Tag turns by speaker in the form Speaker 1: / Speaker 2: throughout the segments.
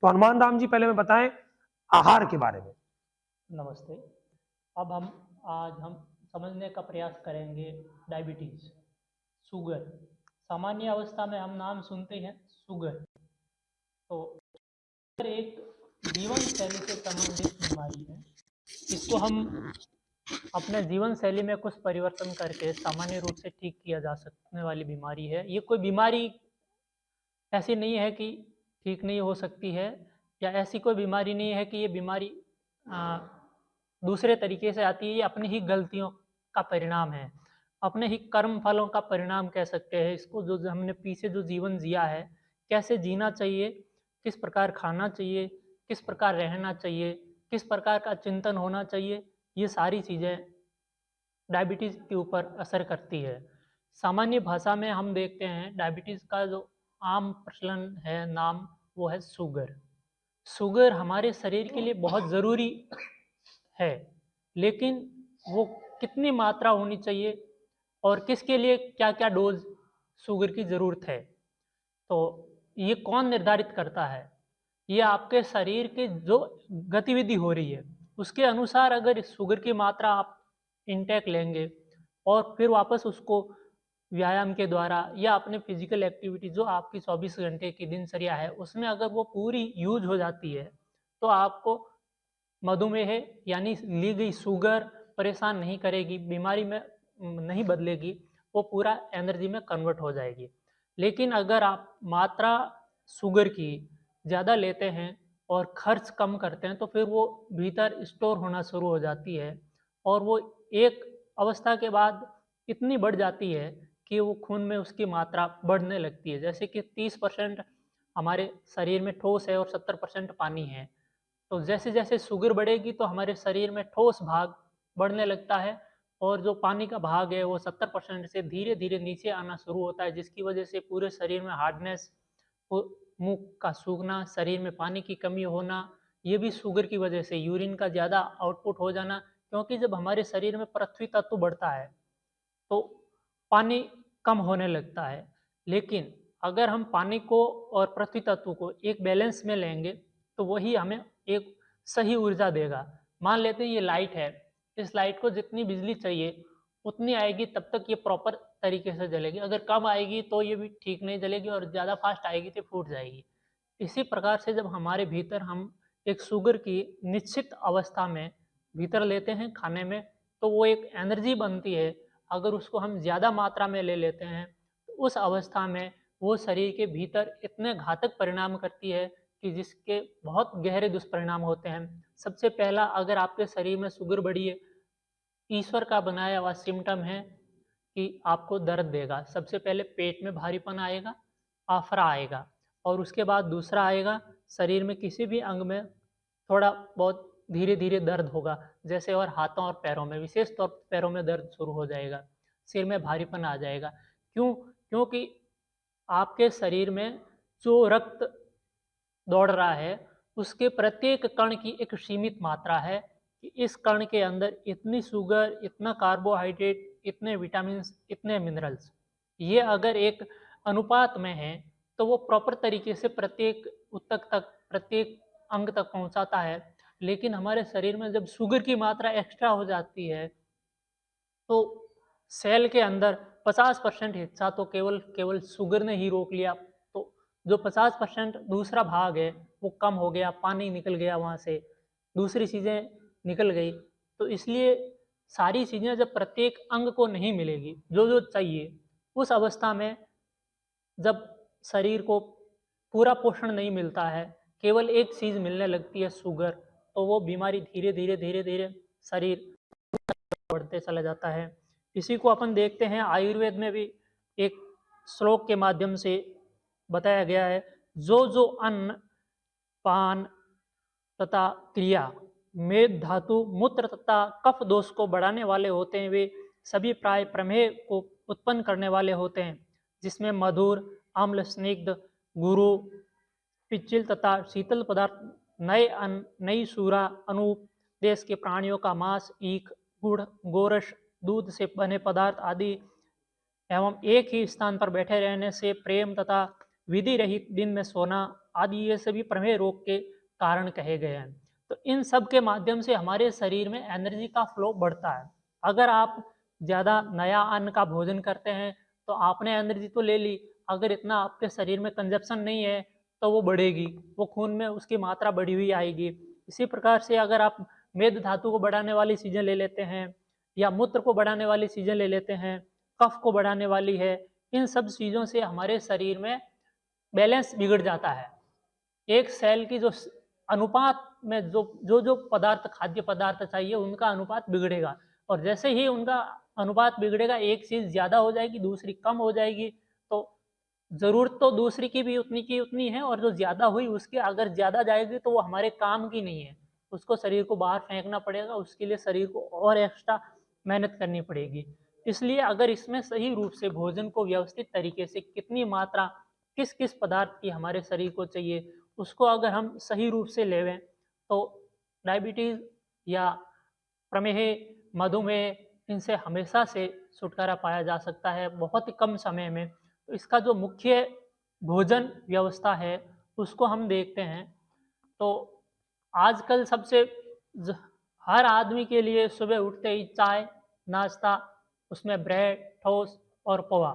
Speaker 1: तो हनुमान राम जी पहले में बताएं आहार के बारे में।
Speaker 2: नमस्ते। अब आज हम समझने का प्रयास करेंगे डायबिटीज़, शुगर। सामान्य अवस्था में हम नाम सुनते हैं शुगर। तो शुगर एक जीवन शैली से संबंधित बीमारी है। इसको हम अपने जीवन शैली में कुछ परिवर्तन करके सामान्य रूप से ठीक किया जा सकने वाली बीमारी है। ये कोई बीमारी ऐसी नहीं है कि ठीक नहीं हो सकती है, या ऐसी कोई बीमारी नहीं है कि ये बीमारी आ, दूसरे तरीके से आती है। ये अपनी ही गलतियों का परिणाम है, अपने ही कर्म फलों का परिणाम कह सकते हैं इसको। जो जो हमने पीछे जो जीवन जिया है, कैसे जीना चाहिए, किस प्रकार खाना चाहिए, किस प्रकार रहना चाहिए, किस प्रकार का चिंतन होना चाहिए, ये सारी चीज़ें डायबिटीज़ के ऊपर असर करती है। सामान्य भाषा में हम देखते हैं डायबिटीज़ का जो आम प्रचलन है नाम, वो है शुगर। शुगर हमारे शरीर के लिए बहुत ज़रूरी है, लेकिन वो कितनी मात्रा होनी चाहिए और किसके लिए क्या क्या डोज शुगर की ज़रूरत है, तो ये कौन निर्धारित करता है? ये आपके शरीर की जो गतिविधि हो रही है उसके अनुसार अगर इस शुगर की मात्रा आप इनटेक लेंगे और फिर वापस उसको व्यायाम के द्वारा या अपने फिजिकल एक्टिविटी जो आपकी 24 घंटे की दिनचर्या है उसमें अगर वो पूरी यूज हो जाती है, तो आपको मधुमेह यानी ली गई शुगर परेशान नहीं करेगी, बीमारी में नहीं बदलेगी, वो पूरा एनर्जी में कन्वर्ट हो जाएगी। लेकिन अगर आप मात्रा शुगर की ज़्यादा लेते हैं और खर्च कम करते हैं, तो फिर वो भीतर स्टोर होना शुरू हो जाती है और वो एक अवस्था के बाद इतनी बढ़ जाती है कि वो खून में उसकी मात्रा बढ़ने लगती है। जैसे कि 30% हमारे शरीर में ठोस है और 70% पानी है। तो जैसे-जैसे शुगर बढ़ेगी तो हमारे शरीर में ठोस भाग बढ़ने लगता है और जो पानी का भाग है वो 70% से धीरे-धीरे नीचे आना शुरू होता है, जिसकी वजह से पूरे शरीर में हार्डनेस, मुँह का सूखना, शरीर में पानी की कमी होना, ये भी शुगर की वजह से, यूरिन का ज़्यादा आउटपुट हो जाना। क्योंकि जब हमारे शरीर में पृथ्वी तत्व बढ़ता है तो पानी कम होने लगता है। लेकिन अगर हम पानी को और पृथ्वी तत्व को एक बैलेंस में लेंगे तो वही हमें एक सही ऊर्जा देगा। मान लेते हैं ये लाइट है, इस लाइट को जितनी बिजली चाहिए उतनी आएगी तब तक ये प्रॉपर तरीके से जलेगी। अगर कम आएगी तो ये भी ठीक नहीं जलेगी और ज़्यादा फास्ट आएगी तो फूट जाएगी। इसी प्रकार से जब हमारे भीतर हम एक शुगर की निश्चित अवस्था में भीतर लेते हैं खाने में, तो वो एक एनर्जी बनती है। अगर उसको हम ज़्यादा मात्रा में ले लेते हैं तो उस अवस्था में वो शरीर के भीतर इतने घातक परिणाम करती है कि जिसके बहुत गहरे दुष्परिणाम होते हैं। सबसे पहला, अगर आपके शरीर में शुगर बढ़ी है, ईश्वर का बनाया हुआ सिम्टम है कि आपको दर्द देगा। सबसे पहले पेट में भारीपन आएगा, आफरा आएगा और उसके बाद दूसरा आएगा शरीर में किसी भी अंग में थोड़ा बहुत धीरे-धीरे दर्द होगा। जैसे और हाथों और पैरों में, विशेष तौर पर पैरों में दर्द शुरू हो जाएगा, सिर में भारीपन आ जाएगा। क्यों? क्योंकि आपके शरीर में जो रक्त दौड़ रहा है, उसके प्रत्येक कण की एक सीमित मात्रा है कि इस कण के अंदर इतनी शुगर, इतना कार्बोहाइड्रेट, इतने विटामिन्स, इतने मिनरल्स। ये अगर एक अनुपात में है, तो वो प्रॉपर तरीके से प्रत्येक ऊतक तक, प्रत्येक अंग तक पहुँचाता है। लेकिन हमारे शरीर में जब शुगर की मात्रा एक्स्ट्रा हो जाती है, तो सेल के अंदर 50% हिस्सा तो केवल केवल शुगर ने ही रोक लिया। तो जो 50% दूसरा भाग है वो कम हो गया, पानी निकल गया वहाँ से, दूसरी चीज़ें निकल गई। तो इसलिए सारी चीज़ें जब प्रत्येक अंग को नहीं मिलेगी जो चाहिए, उस अवस्था में जब शरीर को पूरा पोषण नहीं मिलता है, केवल एक चीज़ मिलने लगती है शुगर, तो वो बीमारी धीरे-धीरे, धीरे-धीरे शरीर बढ़ते चला जाता है। इसी को अपन देखते हैं आयुर्वेद में भी एक श्लोक के माध्यम से बताया गया है, जो अन्न, पान तथा क्रिया, मेद धातु, मूत्र तथा कफ दोष को बढ़ाने वाले होते हैं, वे सभी प्राय प्रमेह को उत्पन्न करने वाले होते हैं, जिसमें मधुर, अम्ल, स्निग्ध, गुरु, पिच्चिल तथा शीतल पदार्थ, नए अन्न, नई सूरा, अनूप, देश के प्राणियों का मांस, ईख, गुड़, गोरस, दूध से बने पदार्थ आदि एवं एक ही स्थान पर बैठे रहने से प्रेम तथा विधि रहित दिन में सोना आदि ये सभी प्रमेह रोग के कारण कहे गए हैं। तो इन सब के माध्यम से हमारे शरीर में एनर्जी का फ्लो बढ़ता है। अगर आप ज़्यादा नया अन्न का भोजन करते हैं तो आपने एनर्जी तो ले ली, अगर इतना आपके शरीर में कंजप्शन नहीं है तो वो बढ़ेगी, वो खून में उसकी मात्रा बढ़ी हुई आएगी। इसी प्रकार से अगर आप मेद धातु को बढ़ाने वाली चीज़ें ले लेते हैं या मूत्र को बढ़ाने वाली चीज़ें ले लेते हैं, कफ को बढ़ाने वाली है, इन सब चीज़ों से हमारे शरीर में बैलेंस बिगड़ जाता है। एक सेल की जो अनुपात में जो पदार्थ, खाद्य पदार्थ चाहिए, उनका अनुपात बिगड़ेगा, और जैसे ही उनका अनुपात बिगड़ेगा, एक चीज़ ज़्यादा हो जाएगी, दूसरी कम हो जाएगी, तो ज़रूरत तो दूसरी की उतनी है, और जो ज़्यादा हुई उसकी अगर ज़्यादा जाएगी तो वो हमारे काम की नहीं है, उसको शरीर को बाहर फेंकना पड़ेगा, उसके लिए शरीर को और एक्स्ट्रा मेहनत करनी पड़ेगी। इसलिए अगर इसमें सही रूप से भोजन को व्यवस्थित तरीके से कितनी मात्रा किस किस पदार्थ की हमारे शरीर को चाहिए, उसको अगर हम सही रूप से लेवें तो डायबिटीज़ या प्रमेह, मधुमेह, इनसे हमेशा से छुटकारा पाया जा सकता है बहुत ही कम समय में। तो इसका जो मुख्य भोजन व्यवस्था है उसको हम देखते हैं, तो आजकल हर आदमी के लिए सुबह उठते ही चाय, नाश्ता, उसमें ब्रेड, टोस्ट और पोहा।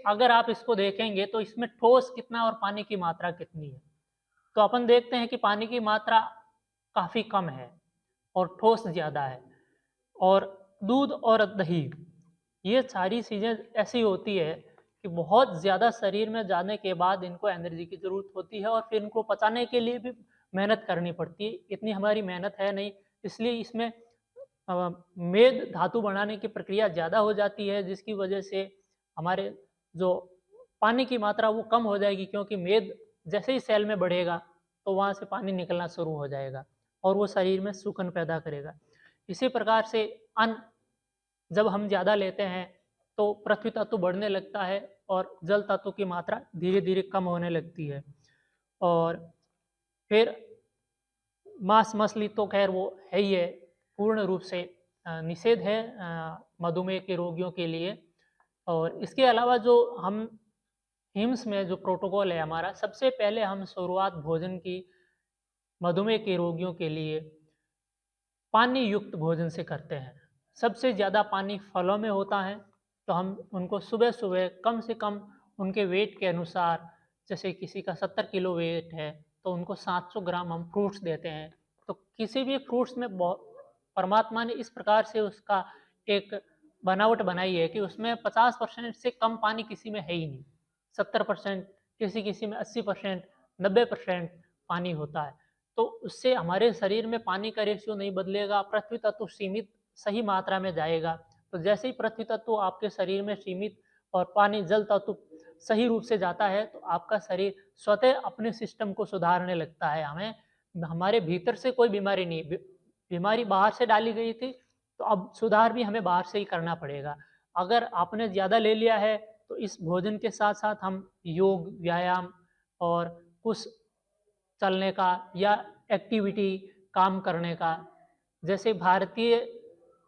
Speaker 2: अगर आप इसको देखेंगे तो इसमें ठोस कितना और पानी की मात्रा कितनी है, तो अपन देखते हैं कि पानी की मात्रा काफ़ी कम है और ठोस ज़्यादा है। और दूध और दही, ये सारी चीज़ें ऐसी होती है कि बहुत ज़्यादा शरीर में जाने के बाद इनको एनर्जी की ज़रूरत होती है, और फिर इनको पचाने के लिए भी मेहनत करनी पड़ती है। इतनी हमारी मेहनत है नहीं, इसलिए इसमें मेद धातु बनाने की प्रक्रिया ज़्यादा हो जाती है, जिसकी वजह से हमारे जो पानी की मात्रा वो कम हो जाएगी, क्योंकि मेद जैसे ही सेल में बढ़ेगा तो वहाँ से पानी निकलना शुरू हो जाएगा और वो शरीर में सूखन पैदा करेगा। इसी प्रकार से अन्न जब हम ज़्यादा लेते हैं तो पृथ्वी तत्व बढ़ने लगता है और जल तत्व की मात्रा धीरे धीरे कम होने लगती है। और फिर मांस मछली तो खैर वो है ही है, पूर्ण रूप से निषेध है मधुमेह के रोगियों के लिए। और इसके अलावा जो हम हिम्स में जो प्रोटोकॉल है हमारा, सबसे पहले हम शुरुआत भोजन की मधुमेह के रोगियों के लिए पानी युक्त भोजन से करते हैं। सबसे ज़्यादा पानी फलों में होता है, तो हम उनको सुबह सुबह कम से कम उनके वेट के अनुसार, जैसे किसी का 70 किलो वेट है तो उनको 700 ग्राम हम फ्रूट्स देते हैं। तो किसी भी फ्रूट्स में परमात्मा ने इस प्रकार से उसका एक बनावट बनाई है कि उसमें 50% से कम पानी किसी में है ही नहीं। 70%, किसी में 80%, 90% पानी होता है। तो उससे हमारे शरीर में पानी का रेशियो नहीं बदलेगा, पृथ्वी तत्व सीमित सही मात्रा में जाएगा। तो जैसे ही पृथ्वी तत्व आपके शरीर में सीमित और पानी जल तत्व सही रूप से जाता है, तो आपका शरीर स्वतः अपने सिस्टम को सुधारने लगता है। हमारे भीतर से कोई बीमारी नहीं, बीमारी बाहर से डाली गई थी, तो अब सुधार भी हमें बाहर से ही करना पड़ेगा। अगर आपने ज़्यादा ले लिया है तो इस भोजन के साथ साथ हम योग, व्यायाम और कुछ चलने का या एक्टिविटी, काम करने का, जैसे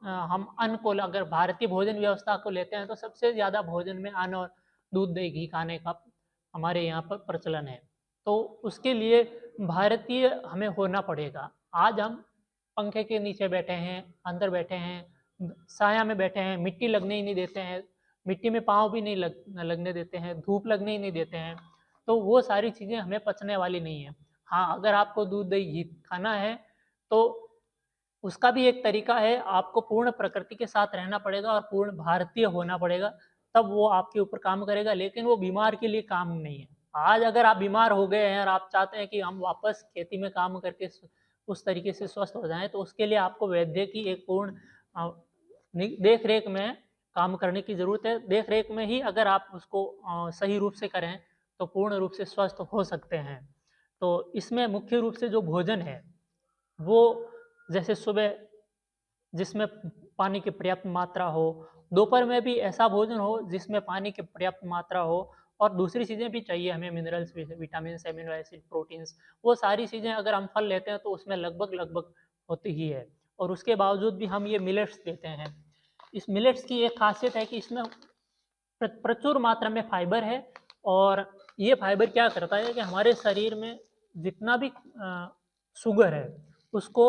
Speaker 2: हम अन्न को अगर भारतीय भोजन व्यवस्था को लेते हैं तो सबसे ज़्यादा भोजन में अन्न और दूध दही घी खाने का हमारे यहाँ पर प्रचलन है। तो उसके लिए भारतीय हमें होना पड़ेगा। आज हम पंखे के नीचे बैठे हैं, अंदर बैठे हैं, साया में बैठे हैं, मिट्टी लगने ही नहीं देते हैं, मिट्टी में पाँव भी नहीं लगने देते हैं, धूप लगने ही नहीं देते हैं। तो वो सारी चीज़ें हमें पचने वाली नहीं है। हाँ, अगर आपको दूध दही घी खाना है तो उसका भी एक तरीका है, आपको पूर्ण प्रकृति के साथ रहना पड़ेगा और पूर्ण भारतीय होना पड़ेगा, तब वो आपके ऊपर काम करेगा, लेकिन वो बीमार के लिए काम नहीं है। आज अगर आप बीमार हो गए हैं और आप चाहते हैं कि हम वापस खेती में काम करके उस तरीके से स्वस्थ हो जाएं, तो उसके लिए आपको वैद्य की एक पूर्ण देख रेख में काम करने की ज़रूरत है। देख रेख में ही अगर आप उसको सही रूप से करें तो पूर्ण रूप से स्वस्थ हो सकते हैं। तो इसमें मुख्य रूप से जो भोजन है वो, जैसे सुबह जिसमें पानी की पर्याप्त मात्रा हो, दोपहर में भी ऐसा भोजन हो जिसमें पानी की पर्याप्त मात्रा हो, और दूसरी चीज़ें भी चाहिए हमें, minerals, vitamin, amino acid, proteins, वो सारी चीज़ें अगर हम फल लेते हैं तो उसमें लगभग होती ही है। और उसके बावजूद भी हम ये मिलेट्स देते हैं। इस मिलेट्स की एक खासियत है कि इसमें प्रचुर मात्रा में फाइबर है और ये फाइबर क्या करता है कि हमारे शरीर में जितना भी शुगर है उसको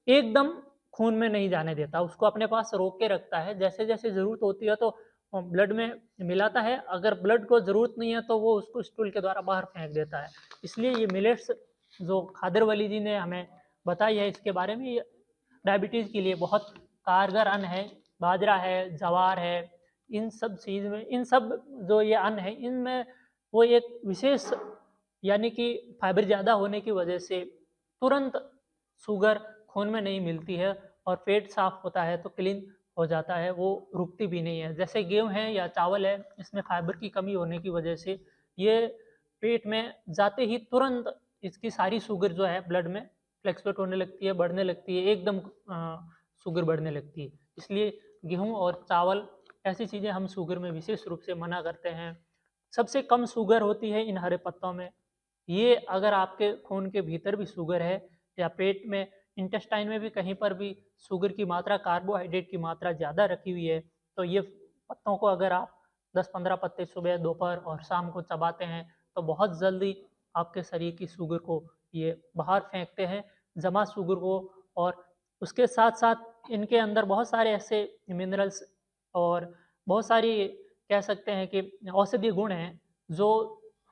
Speaker 2: एकदम खून में नहीं जाने देता, उसको अपने पास रोक के रखता है। जैसे जैसे ज़रूरत होती है तो ब्लड में मिलाता है, अगर ब्लड को ज़रूरत नहीं है तो वो उसको स्टूल के द्वारा बाहर फेंक देता है। इसलिए ये मिलेट्स जो खादर वली जी ने हमें बताई है इसके बारे में, ये डायबिटीज़ के लिए बहुत कारगर अन्न है। बाजरा है, ज्वार है, इन सब चीज़ में, इन सब जो ये अन्न है इनमें वो एक विशेष यानी कि फाइबर ज़्यादा होने की वजह से तुरंत शुगर खून में नहीं मिलती है और पेट साफ होता है तो क्लीन हो जाता है, वो रुकती भी नहीं है। जैसे गेहूँ है या चावल है, इसमें फाइबर की कमी होने की वजह से ये पेट में जाते ही तुरंत इसकी सारी शुगर जो है ब्लड में फ्लक्चुएट होने लगती है, बढ़ने लगती है, एकदम शुगर बढ़ने लगती है। इसलिए गेहूँ और चावल ऐसी चीज़ें हम शुगर में विशेष रूप से मना करते हैं। सबसे कम शुगर होती है इन हरे पत्तों में। ये अगर आपके खून के भीतर भी शुगर है या पेट में इंटेस्टाइन में भी कहीं पर भी शुगर की मात्रा, कार्बोहाइड्रेट की मात्रा ज़्यादा रखी हुई है, तो ये पत्तों को अगर आप 10-15 पत्ते सुबह, दोपहर और शाम को चबाते हैं तो बहुत जल्दी आपके शरीर की शुगर को ये बाहर फेंकते हैं, जमा शुगर को। और उसके साथ-साथ इनके अंदर बहुत सारे ऐसे मिनरल्स और बहुत सारी कह सकते हैं कि औषधीय गुण हैं, जो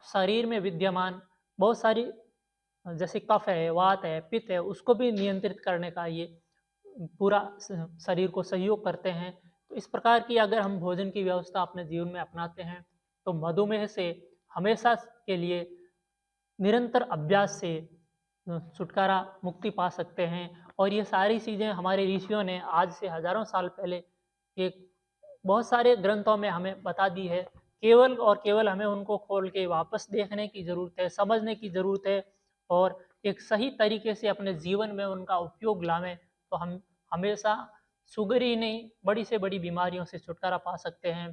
Speaker 2: शरीर में विद्यमान बहुत सारी जैसे कफ है, वात है, पित्त है, उसको भी नियंत्रित करने का ये पूरा शरीर को सहयोग करते हैं। तो इस प्रकार की अगर हम भोजन की व्यवस्था अपने जीवन में अपनाते हैं तो मधुमेह से हमेशा के लिए निरंतर अभ्यास से छुटकारा, मुक्ति पा सकते हैं। और ये सारी चीज़ें हमारे ऋषियों ने आज से हज़ारों साल पहले एक बहुत सारे ग्रंथों में हमें बता दी है। केवल और केवल हमें उनको खोल के वापस देखने की ज़रूरत है, समझने की ज़रूरत है और एक सही तरीके से अपने जीवन में उनका उपयोग लावें, तो हम हमेशा शुगर ही नहीं, बड़ी से बड़ी बीमारियों से छुटकारा पा सकते हैं।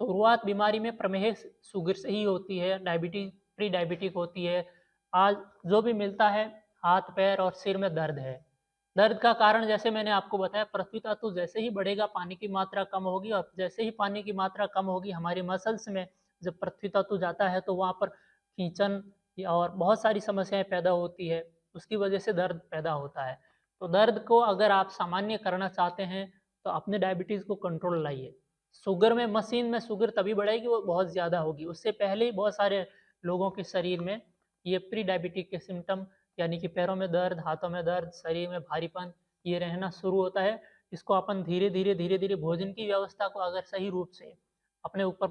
Speaker 2: शुरुआत बीमारी में प्रमेह शुगर से ही होती है, डायबिटीज़ प्री डायबिटिक होती है। आज जो भी मिलता है, हाथ, पैर और सिर में दर्द है। दर्द का कारण जैसे मैंने आपको बताया, पृथ्वी तत्व जैसे ही बढ़ेगा पानी की मात्रा कम होगी और जैसे ही पानी की मात्रा कम होगी हमारे मसल्स में जब पृथ्वी तत्व जाता है तो वहाँ पर खींचन और बहुत सारी समस्याएं पैदा होती है, उसकी वजह से दर्द पैदा होता है। तो दर्द को अगर आप सामान्य करना चाहते हैं तो अपने डायबिटीज़ को कंट्रोल लाइए। शुगर में, मशीन में शुगर तभी बढ़ेगी वो बहुत ज़्यादा होगी, उससे पहले ही बहुत सारे लोगों के शरीर में ये प्री डायबिटिक के सिम्टम यानी कि पैरों में दर्द, हाथों में दर्द, शरीर में भारीपन ये रहना शुरू होता है। इसको अपन धीरे-धीरे भोजन की व्यवस्था को अगर सही रूप से अपने ऊपर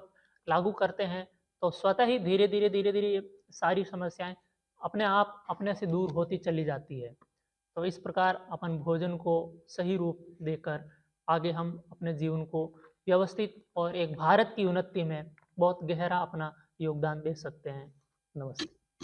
Speaker 2: लागू करते हैं, तो स्वतः ही धीरे-धीरे ये सारी समस्याएँ अपने आप अपने से दूर होती चली जाती है। तो इस प्रकार अपन भोजन को सही रूप देकर आगे हम अपने जीवन को व्यवस्थित और एक भारत की उन्नति में बहुत गहरा अपना योगदान दे सकते हैं। नमस्ते।